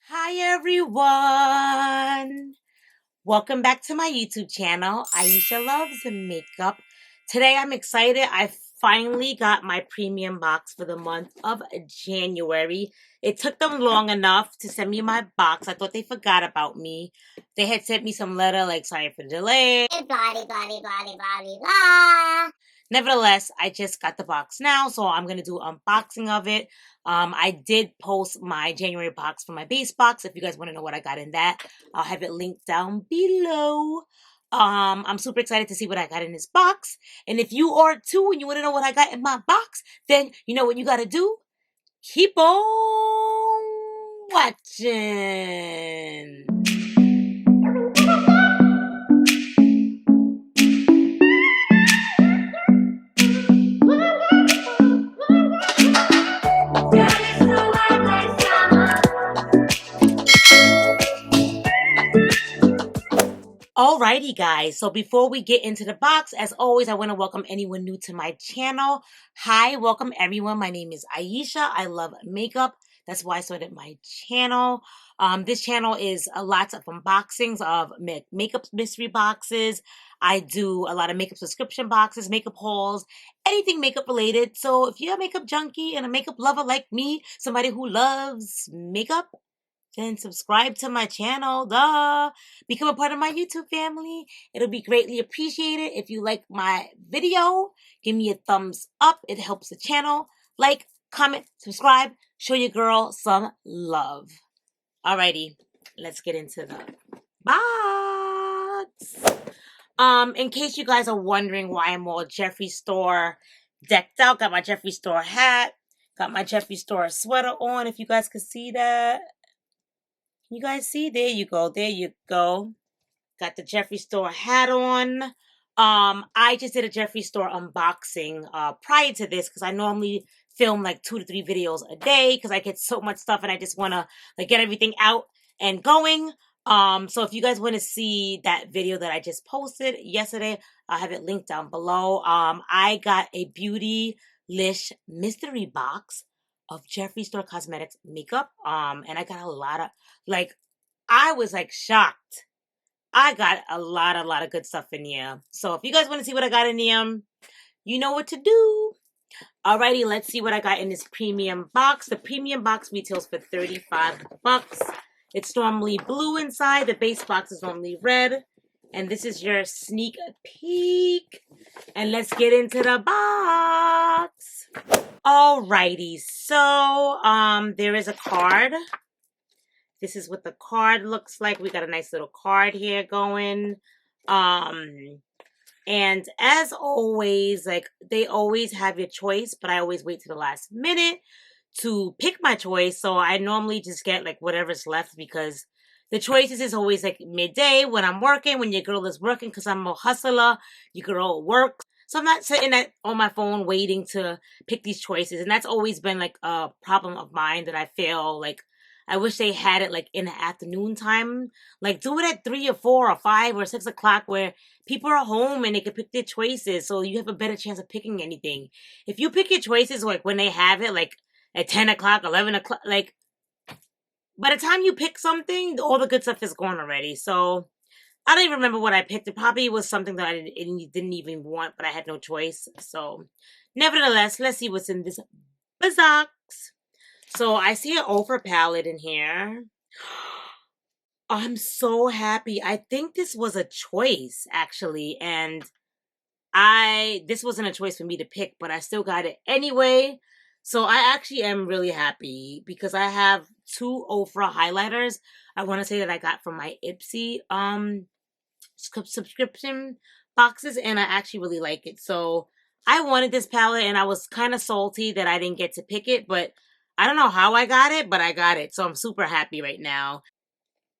Hi everyone! Welcome back to my YouTube channel, Aisha Loves Makeup. Today I'm excited. I finally got my premium box for the month of January. It took them long enough to send me my box. I thought they forgot about me. They had sent me some letter like, sorry for the delay. Blah. Nevertheless, I just got the box now, so I'm going to do an unboxing of it. I did post my January box for my base box. If you guys want to know what I got in that, I'll have it linked down below. I'm super excited to see what I got in this box. And if you are too and you want to know what I got in my box, then you know what you got to do? Keep on watching. Alrighty guys, so before we get into the box, as always, I want to welcome anyone new to my channel. Hi, welcome everyone. My name is Aisha. I love makeup. That's why I started my channel. This channel is lots of unboxings of makeup mystery boxes. I do a lot of makeup subscription boxes, makeup hauls, anything makeup related. So if you're a makeup junkie and a makeup lover like me, somebody who loves makeup, then subscribe to my channel, duh. Become a part of my YouTube family. It'll be greatly appreciated. If you like my video, give me a thumbs up. It helps the channel. Like, comment, subscribe. Show your girl some love. Alrighty, let's get into the box. In case you guys are wondering why I'm all Jeffree Store decked out, got my Jeffree Store hat, got my Jeffree Store sweater on, if you guys could see that. You guys see? There you go. There you go. Got the Jeffree Store hat on. I just did a Jeffree Store unboxing prior to this because I normally film like 2 to 3 videos a day because I get so much stuff and I just want to like get everything out and going. So if you guys want to see that video that I just posted yesterday, I'll have it linked down below. I got a Beautylish mystery box of Jeffree Store Cosmetics makeup. And I got a lot of, like, I was like shocked. I got a lot of good stuff in here. So if you guys want to see what I got in here, you know what to do. Alrighty, let's see what I got in this premium box. The premium box retails for 35 bucks. It's normally blue inside. The base box is normally red. And this is your sneak peek. And let's get into the box. Alrighty, so there is a card. This is what the card looks like. We got a nice little card here going. And as always, like they always have your choice, but I always wait to the last minute to pick my choice. So I normally just get like whatever's left because the choices is always like midday when I'm working, when your girl is working, because I'm a hustler, your girl works. So I'm not sitting on my phone waiting to pick these choices. And that's always been like a problem of mine that I feel like I wish they had it like in the afternoon time. Like do it at 3 or 4 or 5 or 6 o'clock where people are home and they can pick their choices. So you have a better chance of picking anything. If you pick your choices like when they have it like at 10 o'clock, 11 o'clock, like by the time you pick something, all the good stuff is gone already. So I don't even remember what I picked. It probably was something that I didn't even want, but I had no choice. So, nevertheless, let's see what's in this box. So, I see an Oprah palette in here. I'm so happy. I think this was a choice, actually. And this wasn't a choice for me to pick, but I still got it anyway. So, I actually am really happy because I have 2 Oprah highlighters. I want to say that I got from my Ipsy subscription boxes, and I actually really like it. So I wanted this palette and I was kind of salty that I didn't get to pick it, but I don't know how I got it, but I got it. So I'm super happy right now.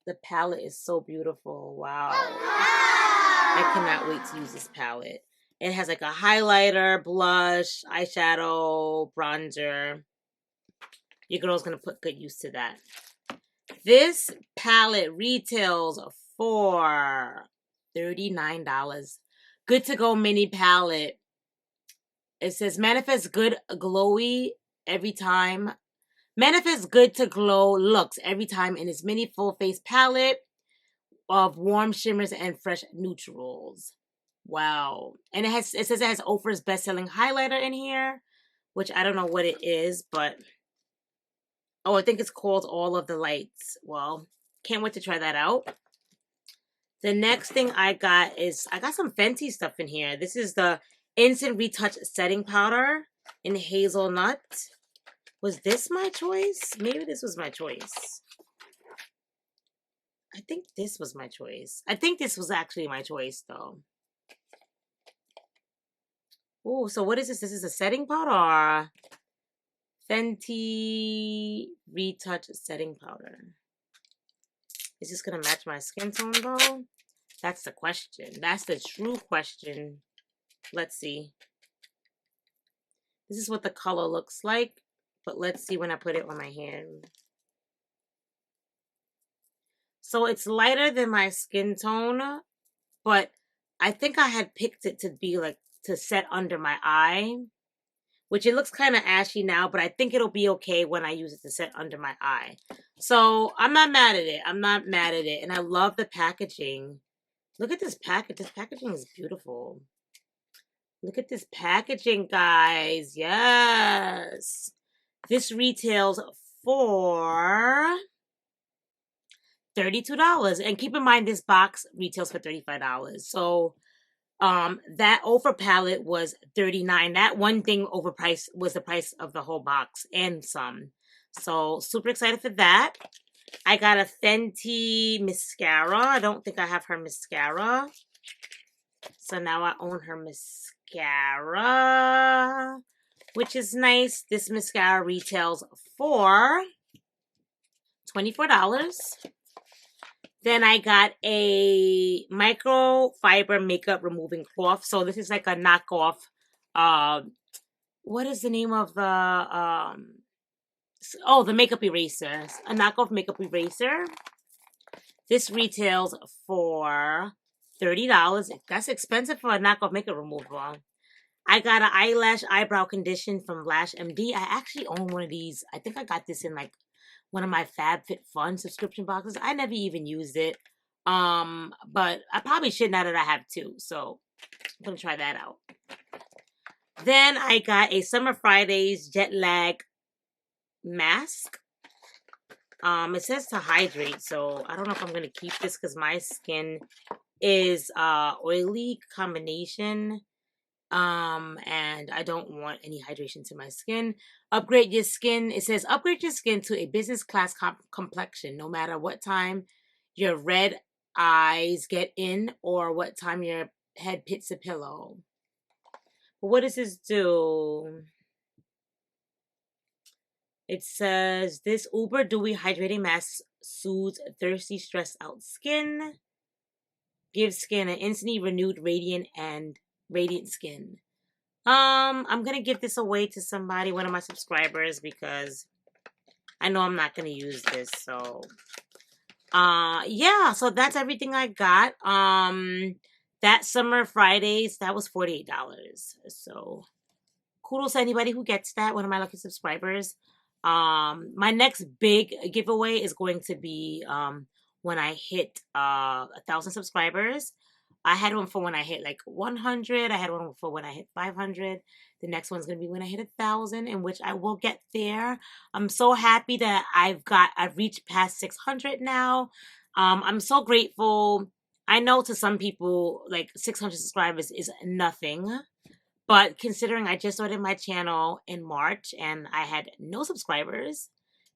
The palette is so beautiful. Wow. I cannot wait to use this palette. It has like a highlighter, blush, eyeshadow, bronzer. Your girl's going to put good use to that. This palette retails for $39. Good to go mini palette. It says manifest good glowy every time. Manifest good to glow looks every time in its mini full face palette of warm shimmers and fresh neutrals. Wow. And it says it has Oprah's best-selling highlighter in here, which I don't know what it is, but oh, I think it's called All of the Lights. Well, can't wait to try that out. The next thing I got is I got some Fenty stuff in here. This is the Instant Retouch Setting Powder in Hazelnut. Was this my choice? Maybe this was my choice. I think this was my choice. I think this was actually my choice, though. Oh, so what is this? This is a setting powder. Fenty Retouch Setting Powder. Is this going to match my skin tone, though? That's the question. That's the true question. Let's see. This is what the color looks like. But let's see when I put it on my hand. So it's lighter than my skin tone, but I think I had picked it to be like to set under my eye, which it looks kind of ashy now, but I think it'll be okay when I use it to set under my eye. So I'm not mad at it. I'm not mad at it. And I love the packaging. Look at this package. This packaging is beautiful. Look at this packaging, guys. Yes. This retails for $32. And keep in mind, this box retails for $35. So that Ofra palette was $39. That one thing overpriced was the price of the whole box and some. So super excited for that. I got a Fenty mascara. I don't think I have her mascara. So now I own her mascara, which is nice. This mascara retails for $24. Then I got a microfiber makeup removing cloth. So this is like a knockoff. What is the name of the the makeup eraser. A knockoff makeup eraser. This retails for $30. That's expensive for a knockoff makeup remover. I got an eyebrow condition from Lash MD. I actually own one of these. I think I got this in like one of my FabFitFun subscription boxes. I never even used it. But I probably should now that I have two. So I'm going to try that out. Then I got a Summer Fridays Jet Lag mask. It says to hydrate. So I don't know if I'm going to keep this because my skin is oily combination. And I don't want any hydration to my skin. Upgrade your skin. It says upgrade your skin to a business class complexion, no matter what time your red eyes get in or what time your head hits a pillow. But what does this do? It says this uber dewy hydrating mask soothes thirsty, stressed out skin. Gives skin an instantly renewed, radiant skin. I'm gonna give this away to somebody, one of my subscribers, because I know I'm not gonna use this. So yeah, so that's everything I got. That Summer Fridays, that was $48. So kudos to anybody who gets that, one of my lucky subscribers. My next big giveaway is going to be when I hit 1,000 subscribers. I had one for when I hit like 100. I had one for when I hit 500. The next one's going to be when I hit 1,000, in which I will get there. I'm so happy that I've reached past 600 now. I'm so grateful. I know to some people, like 600 subscribers is nothing. But considering I just started my channel in March and I had no subscribers,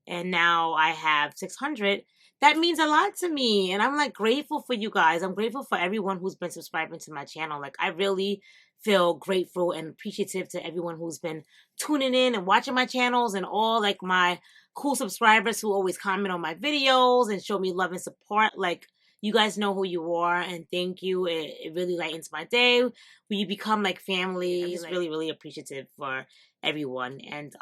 and now I have 600, that means a lot to me. And I'm like grateful for you guys. I'm grateful for everyone who's been subscribing to my channel. Like I really feel grateful and appreciative to everyone who's been tuning in and watching my channels, and all like my cool subscribers who always comment on my videos and show me love and support. Like, you guys know who you are, and thank you. It really lightens my day when you become like family. I'm just really, really appreciative for everyone, and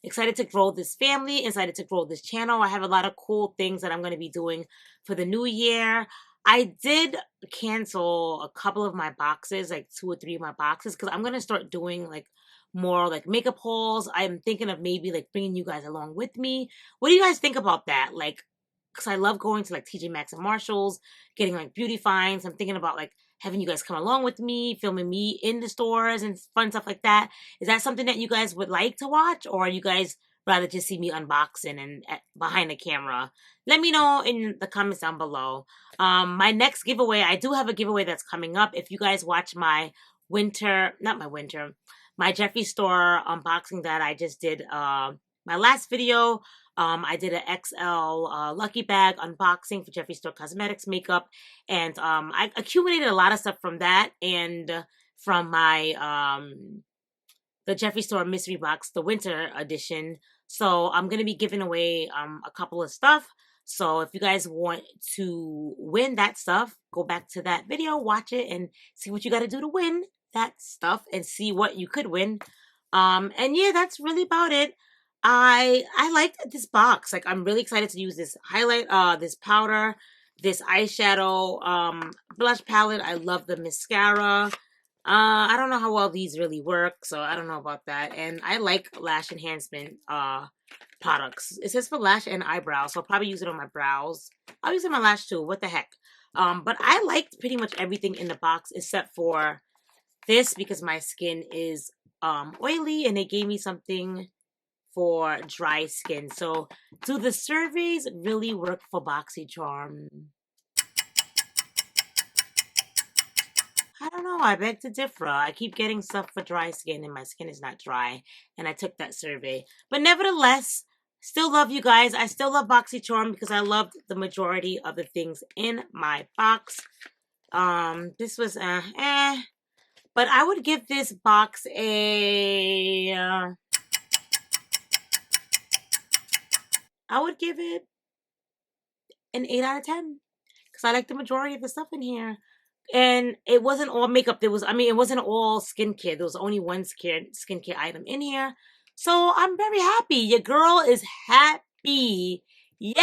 excited to grow this family, excited to grow this channel. I have a lot of cool things that I'm going to be doing for the new year. I did cancel a couple of my boxes, like 2 or 3 of my boxes, because I'm going to start doing like more like makeup hauls. I'm thinking of maybe like bringing you guys along with me. What do you guys think about that? Like, because I love going to like TJ Maxx and Marshalls, getting like beauty finds. I'm thinking about like having you guys come along with me, filming me in the stores and fun stuff like that. Is that something that you guys would like to watch, or are you guys rather just see me unboxing and behind the camera? Let me know in the comments down below. My next giveaway, I do have a giveaway that's coming up. If you guys watch my my Jeffree store unboxing that I just did, my last video, I did an XL lucky bag unboxing for Jeffree Store Cosmetics makeup, and I accumulated a lot of stuff from that and from my the Jeffree Store mystery box, the winter edition. So I'm gonna be giving away a couple of stuff. So if you guys want to win that stuff, go back to that video, watch it, and see what you got to do to win that stuff, and see what you could win. And yeah, that's really about it. I liked this box. Like, I'm really excited to use this highlight, this powder, this eyeshadow, blush palette. I love the mascara. I don't know how well these really work, so I don't know about that. And I like lash enhancement products. It says for lash and eyebrow, so I'll probably use it on my brows. I'll use it on my lash too. What the heck? But I liked pretty much everything in the box except for this, because my skin is oily, and they gave me something for dry skin. So do the surveys really work for Boxycharm? I don't know. I beg to differ. I keep getting stuff for dry skin, and my skin is not dry. And I took that survey. But nevertheless, still love you guys. I still love Boxycharm because I loved the majority of the things in my box. This was but I would give this box a I would give it an 8 out of 10 because I like the majority of the stuff in here. And it wasn't all makeup. It wasn't all skincare. There was only one skincare item in here. So I'm very happy. Your girl is happy. Yay!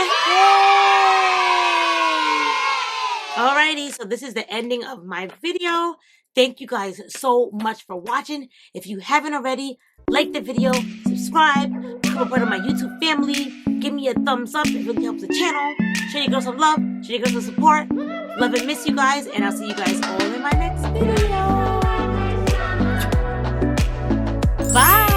Alrighty, so this is the ending of my video. Thank you guys so much for watching. If you haven't already, like the video, subscribe, become a part of my YouTube family. Give me a thumbs up. It really helps the channel. Show your girls some love. Show your girls some support. Love and miss you guys, and I'll see you guys all in my next video. Bye!